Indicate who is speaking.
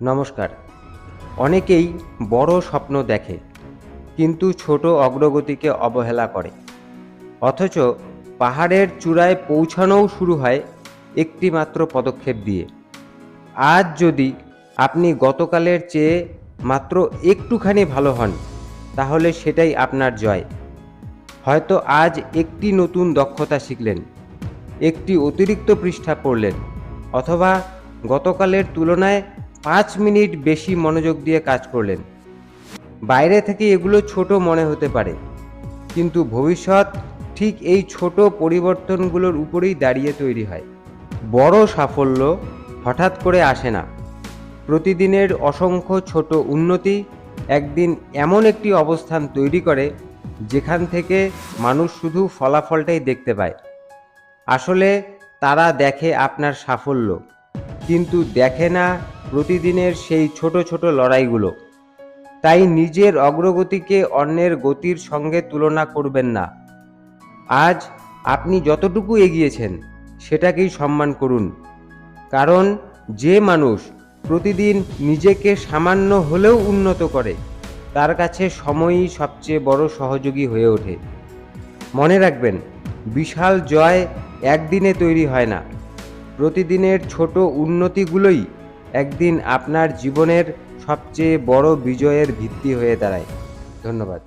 Speaker 1: নমস্কার। অনেকেই বড় স্বপ্ন দেখে কিন্তু ছোট অগ্রগতিকে অবহেলা করে। অথচ পাহাড়ের চূড়ায় পৌঁছানোও শুরু হয় একটি মাত্র পদক্ষেপ দিয়ে। আজ যদি আপনি গতকালের চেয়ে মাত্র একটুখানি ভালো হন, তাহলে সেটাই আপনার জয়। হয়তো আজ একটি নতুন দক্ষতা শিখলেন, একটি অতিরিক্ত পৃষ্ঠা পড়লেন, অথবা গতকালের তুলনায় 5 মিনিট বেশি মনোযোগ দিয়ে কাজ করলেন। বাইরে থেকে এগুলো ছোট মনে হতে পারে, কিন্তু ভবিষ্যৎ ঠিক এই ছোট পরিবর্তনগুলোর উপরেই দাঁড়িয়ে তৈরি হয়। বড় সাফল্য হঠাৎ করে আসে না। প্রতিদিনের অসংখ্য ছোট উন্নতি একদিন এমন একটি অবস্থান তৈরি করে যেখান থেকে মানুষ শুধু ফলাফলটাই দেখতে পায়। আসলে তারা দেখে আপনার সাফল্য, কিন্তু দেখে না প্রতিদিনের সেই ছোট ছোট লড়াইগুলো। তাই নিজের অগ্রগতিকে অন্যের গতির সঙ্গে তুলনা করবেন না। আজ আপনি যতটুকু এগিয়েছেন সেটাকেই সম্মান করুন, কারণ যে মানুষ প্রতিদিন নিজেকে সামান্য হলেও উন্নত করে, তার কাছে সময়ই সবচেয়ে বড় সহযোগী হয়ে ওঠে। মনে রাখবেন, বিশাল জয় একদিনে তৈরি হয় না। প্রতিদিনের ছোট উন্নতিগুলোই একদিন আপনার জীবনের সবচেয়ে বড় বিজয়ের ভিত্তি হয়ে দাঁড়ায়। ধন্যবাদ।